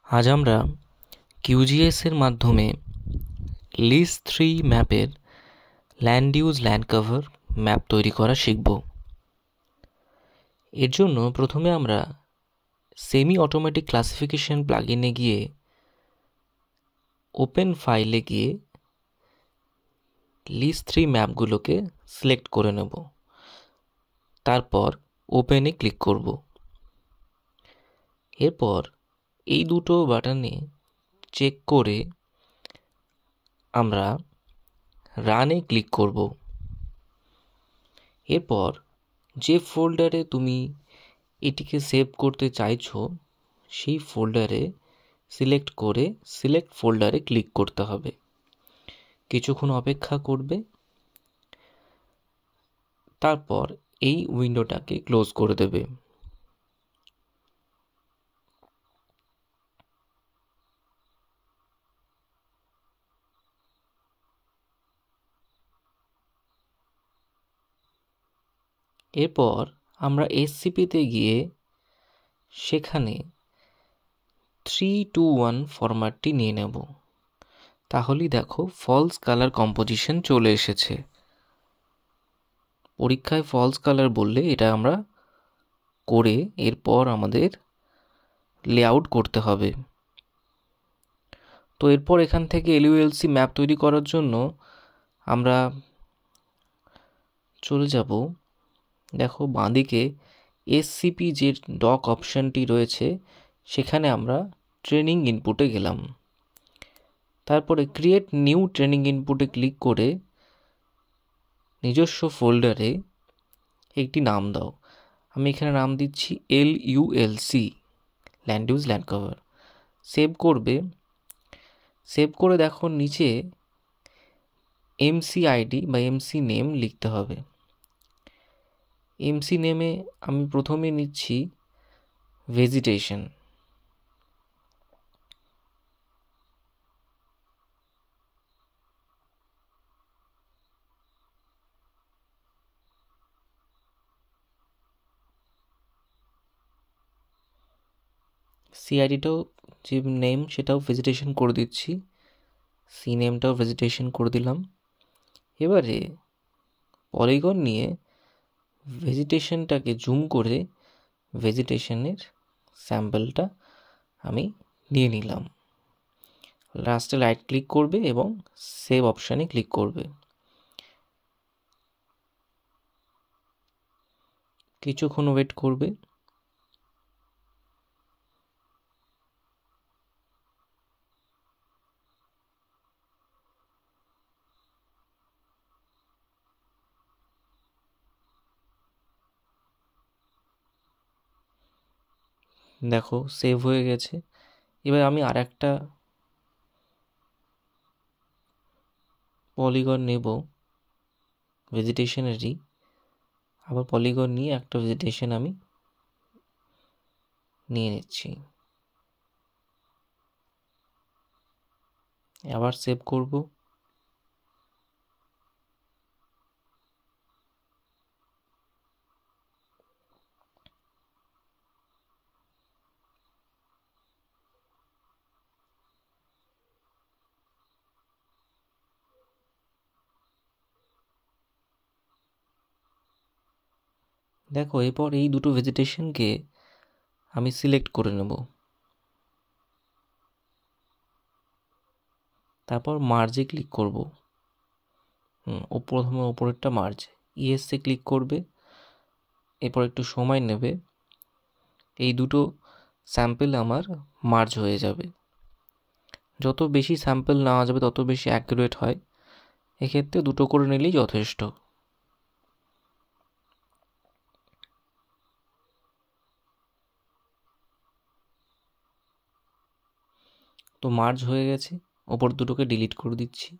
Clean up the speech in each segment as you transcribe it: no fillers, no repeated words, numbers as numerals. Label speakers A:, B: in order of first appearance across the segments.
A: আজ আমরা কিউজিএস এর মাধ্যমে লিস্ট 3 ম্যাপের land use land cover map তৈরি করা শিখব। এর জন্য প্রথমে আমরা সেমি অটোমেটিক ক্লাসিফিকেশন প্লাগইনে গিয়ে ওপেন ফাইলে গিয়ে লিস্ট 3 ম্যাপগুলোকে সিলেক্ট করে নেব। তারপর ওপেনে ক্লিক করব। এরপর এই দুটো বাটনে চেক করে আমরা রানে ক্লিক করব। এরপর যে ফোল্ডারে তুমি এটিকে সেভ করতে চাইছো সেই ফোল্ডারে সিলেক্ট করে সিলেক্ট ফোল্ডারে ক্লিক করতে হবে। কিছুক্ষণ অপেক্ষা করবে, তারপর এই উইন্ডোটাকে ক্লোজ করে দেবে। এরপর আমরা এসসিপিতে গিয়ে সেখানে 3:1 ফরম্যাটটি নিয়ে নেব। তাহলেই দেখো ফলস কালার কম্পোজিশন চলে এসেছে। পরীক্ষায় ফলস কালার বললে এটা আমরা করে এরপর আমাদের লেআউট করতে হবে। তো এরপর এখান থেকে এলইউএলসি ম্যাপ তৈরি করার জন্য আমরা চলে যাব, দেখো বাঁদিকে এসসিপি যে ডক অপশানটি রয়েছে সেখানে আমরা ট্রেনিং ইনপুটে গেলাম। তারপরে ক্রিয়েট নিউ ট্রেনিং ইনপুটে ক্লিক করে নিজস্ব ফোল্ডারে একটি নাম দাও। আমি এখানে নাম দিচ্ছি LULC land use land cover. Save করবে। সেভ করে দেখো নিচে এমসি আইডি বা এমসি নেম লিখতে হবে। এমসি নেমে আমি প্রথমে নিচ্ছি ভেজিটেশন। সিআইডিটাও যে নেম সেটাও ভেজিটেশন করে দিচ্ছি, সি নেমটাও ভেজিটেশন করে দিলাম। এবারে পলিগন নিয়ে ভেজিটেশনটাকে জুম করে ভেজিটেশনের স্যাম্পলটা আমি নিয়ে নিলাম। লাস্টে রাইট ক্লিক করবে এবং সেভ অপশানে ক্লিক করবে। কিছুক্ষণ ওয়েট করবে। দেখো সেভ হয়ে গেছে। এবার আমি আর একটা পলিগন নেব ভেজিটেশনেরই। আবার পলিগন নিয়ে একটা ভেজিটেশন আমি নিয়ে নিচ্ছি। আবার সেভ করব। দেখো এরপর এই দুটো ভেজিটেশনকে আমি সিলেক্ট করে নেব। তারপর মার্জে ক্লিক করব। প্রথমে ওপরেরটা মার্জ, ইএসএ ক্লিক করবে। এরপর একটু সময় নেবে, এই দুটো স্যাম্পল আমার মার্জ হয়ে যাবে। যত বেশি স্যাম্পল নেওয়া যাবে তত বেশি অ্যাকুরেট হয়। এক্ষেত্রে দুটো করে নিলেই যথেষ্ট। তো মার্জ হয়ে গেছে, ওপর দুটোকে ডিলিট করে দিচ্ছি।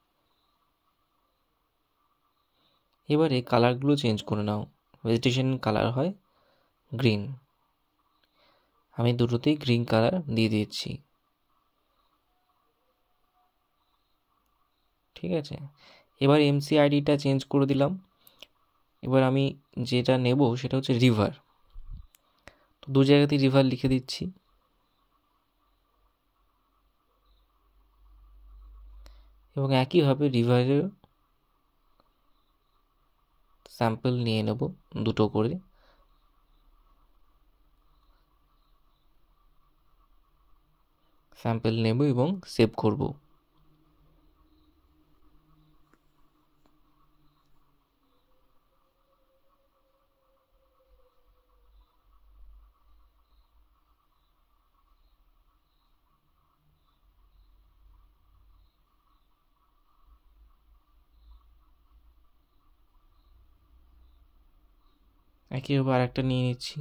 A: এবারে কালারগুলো চেঞ্জ করে নাও। ভেজিটেশন কালার হয় গ্রিন, আমি দুটোতেই গ্রিন কালার দিয়ে দিচ্ছি। ঠিক আছে, এবার এমসি আইডিটা চেঞ্জ করে দিলাম। এবার আমি যেটা নেব সেটা হচ্ছে রিভার। তো দু জায়গাতেই রিভার লিখে দিচ্ছি। এবং একইভাবে রিভারের স্যাম্পল নিয়ে নেব 2টো করে। স্যাম্পল নেব এবং সেভ করব। একইভাবে আরেকটা নিয়ে নিচ্ছি।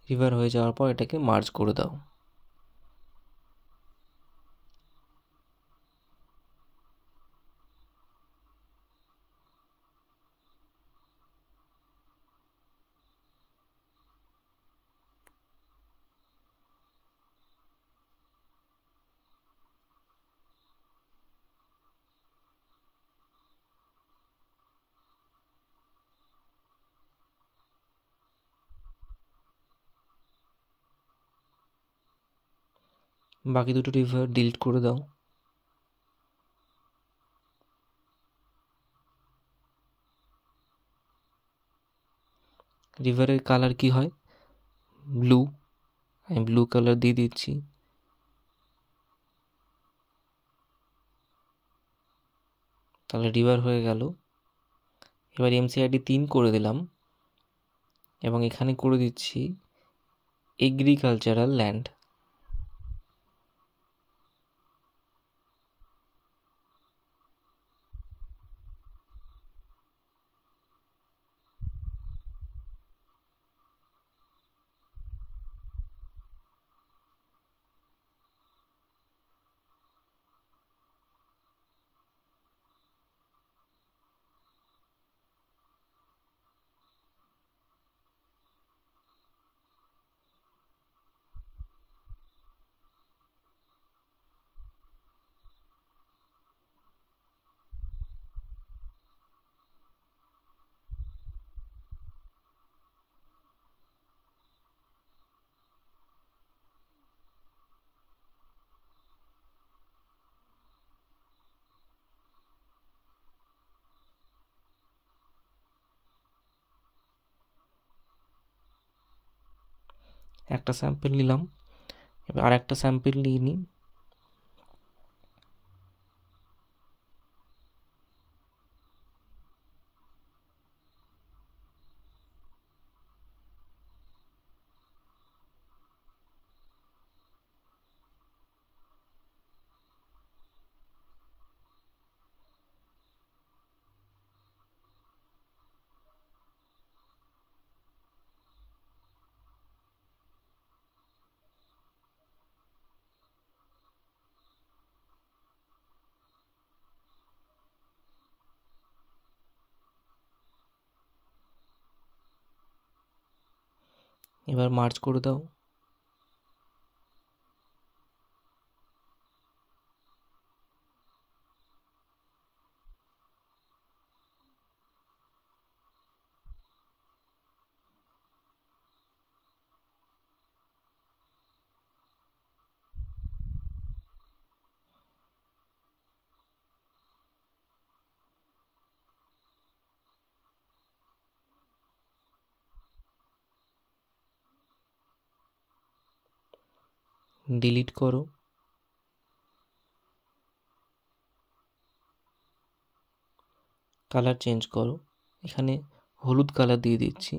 A: রিভার হয়ে যাওয়ার পর এটাকে মার্জ করে দাও। বাকি 2টো রিভার ডিলিট করে দাও। রিভারের কালার কি হয়? ব্লু। আমি ব্লু কালার দিয়ে দিচ্ছি। তাহলে রিভার হয়ে গেল। এবার এমসিআইডি 3 করে দিলাম এবং এখানে করে দিচ্ছি এগ্রিকালচারাল ল্যান্ড। একটা স্যাম্পল নিলাম, এবার আর একটা স্যাম্পল নিয়ে নিই। এবার মার্জ করে দাও। ডিলিট করো। কালার চেঞ্জ করো। এখানে হলুদ কালার দিয়ে দিচ্ছি।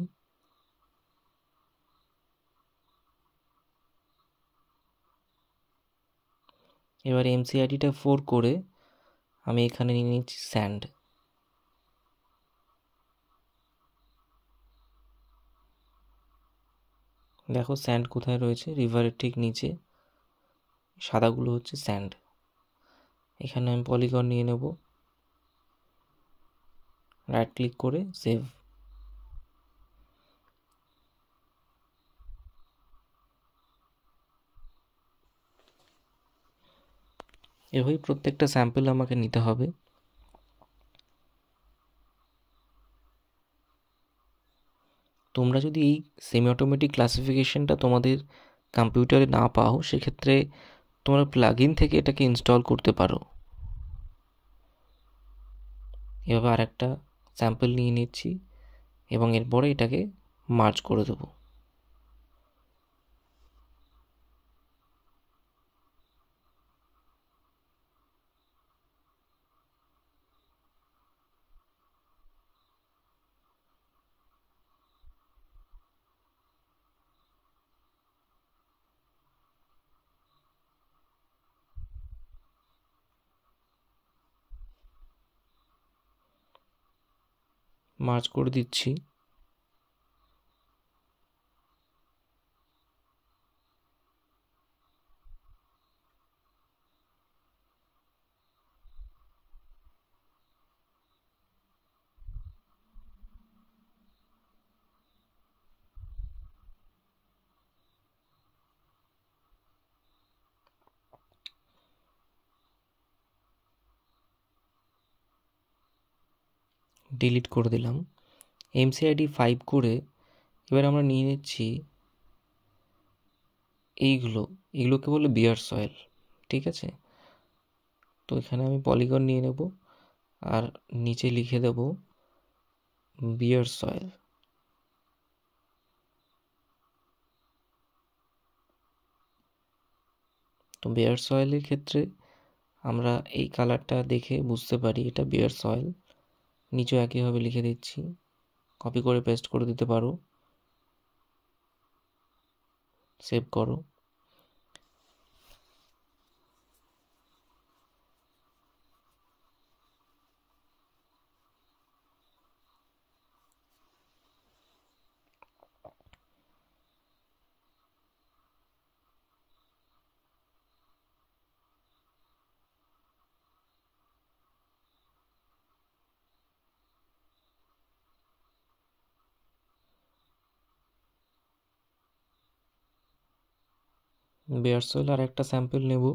A: এবার এমসিআইডিটা 4 করে আমি এখানে নিয়ে নিচ্ছি স্যান্ড। দেখো স্যান্ড কোথায় রয়েছে, রিভারের ঠিক নিচে, সাদাগুলো হচ্ছে স্যান্ড। এখানে আমি পলিগন নিয়ে নেব, রাইট ক্লিক করে সেভ। এভাবেই প্রত্যেকটা স্যাম্পল আমাকে নিতে হবে। তোমরা যদি এই সেমি অটোমেটিক ক্লাসিফিকেশনটা তোমাদের কম্পিউটারে না পাও, সেক্ষেত্রে তোমরা প্লাগইন থেকে এটাকে ইনস্টল করতে পারো। এভাবে আর একটা স্যাম্পল নিয়ে নিচ্ছি এবং এরপরে এটাকে মার্জ করে দেবো। মার্জ করে দিচ্ছি। ডিলিট করে দিলাম। MCID 5 করে এবার আমরা নিয়ে নিচ্ছি এইগুলোকে বলে বিয়ার সয়েল। ঠিক আছে, তো এখানে আমি পলিগন নিয়ে নেব আর নিচে লিখে দেব বিয়ার সয়েল। তো বিয়ার সয়েলের ক্ষেত্রে আমরা এই কালারটা দেখে বুঝতে পারি এটা বিয়ার সয়েল। নিচেও একইভাবে লিখে দিচ্ছি, কপি করে পেস্ট করে দিতে পারো, সেভ করো। বিয়ার সয়েল আর একটা স্যাম্পল নেব।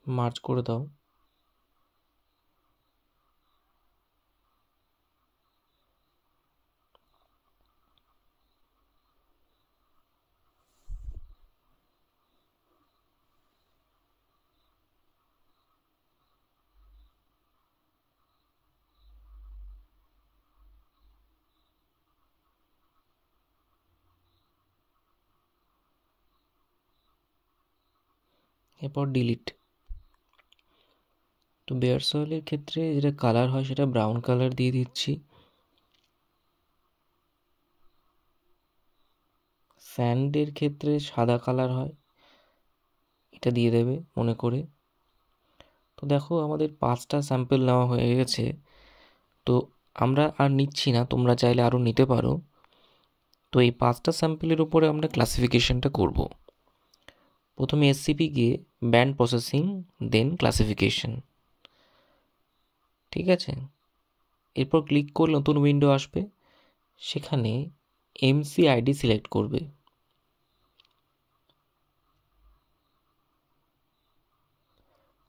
A: মার্জ করে দাও। এরপর ডিলিট। তো বিয়ার সয়েলের ক্ষেত্রে যেটা কালার হয় সেটা ব্রাউন কালার দিয়ে দিচ্ছি। স্যান্ডের ক্ষেত্রে সাদা কালার হয়, এটা দিয়ে দেবে মনে করে। তো দেখো আমাদের 5টা স্যাম্পল নেওয়া হয়ে গেছে। তো আমরা আর নিচ্ছি না, তোমরা চাইলে আরও নিতে পারো। তো এই 5টা স্যাম্পলের উপরে আমরা ক্লাসিফিকেশনটা করব। প্রথমে SCP গিয়ে ব্যান্ড প্রসেসিং, দেন ক্লাসিফিকেশন। ঠিক আছে, এরপর ক্লিক করলে নতুন উইন্ডো আসবে, সেখানে MCID সিলেক্ট করবে।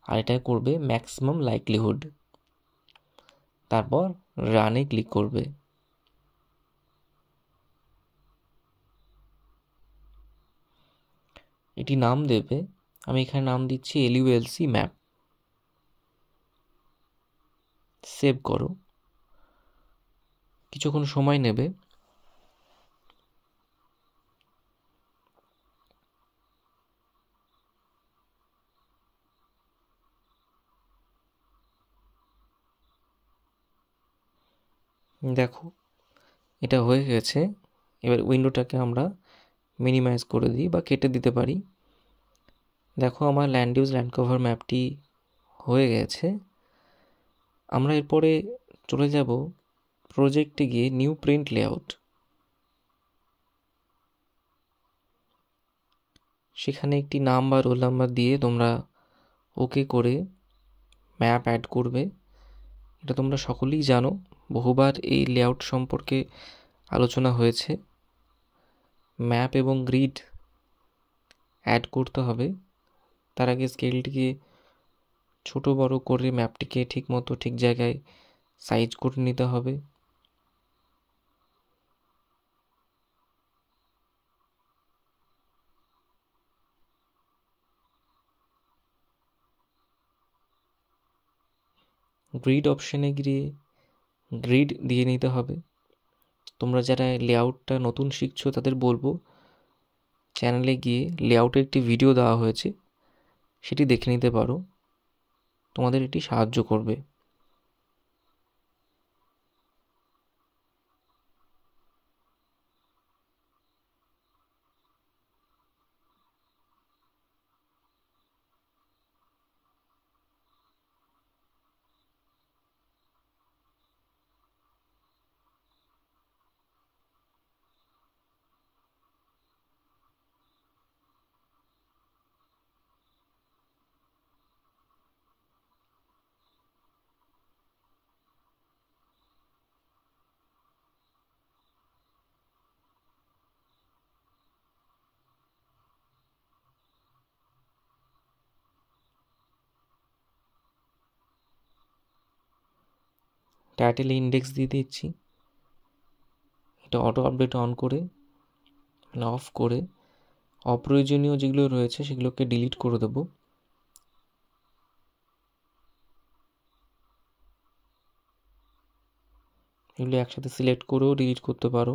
A: আর এটা করবে ম্যাক্সিমাম লাইকলিহুড। তারপর রানে ক্লিক করবে। এটি নাম দেবে, আমি এখানে নাম দিচ্ছি LULC ম্যাপ। সেভ করো। কিছুক্ষণ সময় নেবে। দেখো এটা হয়ে গেছে। এবার উইন্ডোটাকে আমরা মিনিমাইজ করে দিই বা কেটে দিতে পারি। দেখো আমার ল্যান্ড ইউজ ল্যান্ড কভার ম্যাপটি হয়ে গেছে। আমরা এরপরে চলে যাব প্রজেক্টে গিয়ে নিউ প্রিন্ট লেআউট। সেখানে একটি নাম বা রোল নাম্বার দিয়ে তোমরা ওকে করে ম্যাপ অ্যাড করবে। এটা তোমরা সকলেই জানো, বহুবার এই লেআউট সম্পর্কে আলোচনা হয়েছে। ম্যাপ এবং গ্রিড অ্যাড করতে হবে। তার আগে স্কেলটিকে ছোট বড় করে ম্যাপটিকে ঠিক মতো ঠিক জায়গায় সাইজ করে নিতে হবে। গ্রিড অপশানে গিয়ে গ্রিড দিয়ে নিতে হবে। তোমরা যারা লেআউটটা নতুন শিখছো তাদের বলবো চ্যানেলে গিয়ে লেআউটের একটি ভিডিও দেওয়া হয়েছে, সেটি দেখে নিতে পারো, তোমাদের এটি সাহায্য করবে। টাইটেলে ইন্ডেক্স দিয়ে দিচ্ছি। এটা অটো আপডেট অন করে মানে অফ করে অপ্রয়োজনীয় যেগুলো রয়েছে সেগুলোকে ডিলিট করে দেবো। এগুলো একসাথে সিলেক্ট করেও ডিলিট করতে পারো।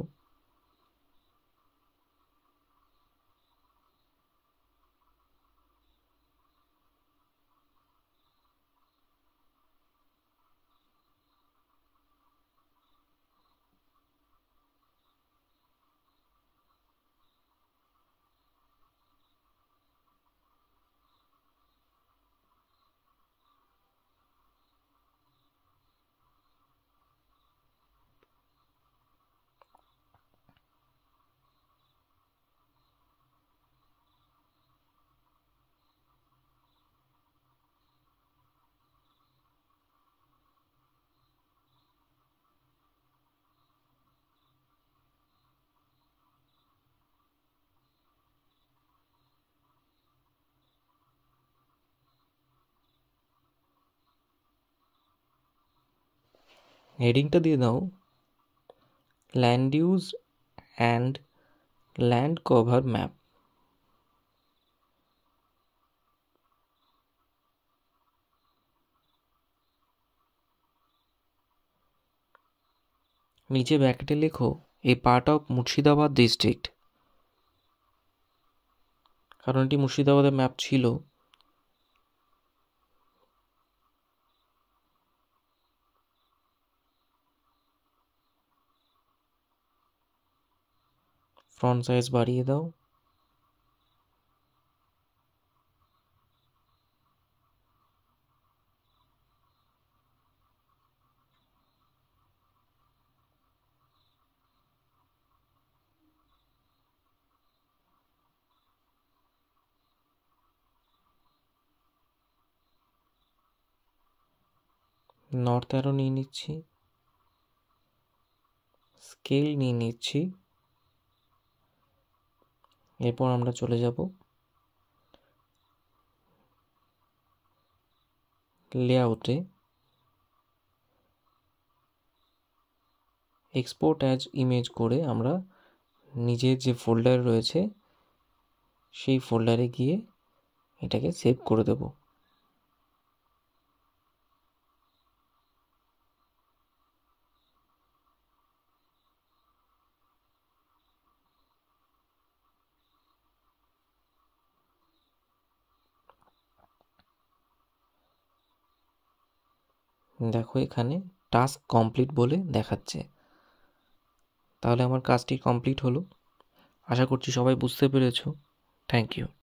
A: হেডিংটা দিয়ে দাও land use and land cover map. নিচে ব্র্যাকেটে লেখো এ পার্ট অফ মুর্শিদাবাদ ডিস্ট্রিক্ট, কারণ এটি মুর্শিদাবাদের ম্যাপ ছিল। ফ্রন্ট সাইজ বাড়িয়ে দাও। নর্থ অ্যারো নিয়ে নিচ্ছি, স্কেল নিয়ে নিচ্ছি। এরপর আমরা চলে যাব লেআউটে, এক্সপোর্ট অ্যাজ ইমেজ করে আমরা নিজের যে ফোল্ডার রয়েছে সেই ফোল্ডারে গিয়ে এটাকে সেভ করে দেব। দেখো এখানে টাস্ক কমপ্লিট বলে দেখাচ্ছে। তাহলে আমার কাজটি কমপ্লিট হলো। আশা করছি সবাই বুঝতে পেরেছো। Thank you.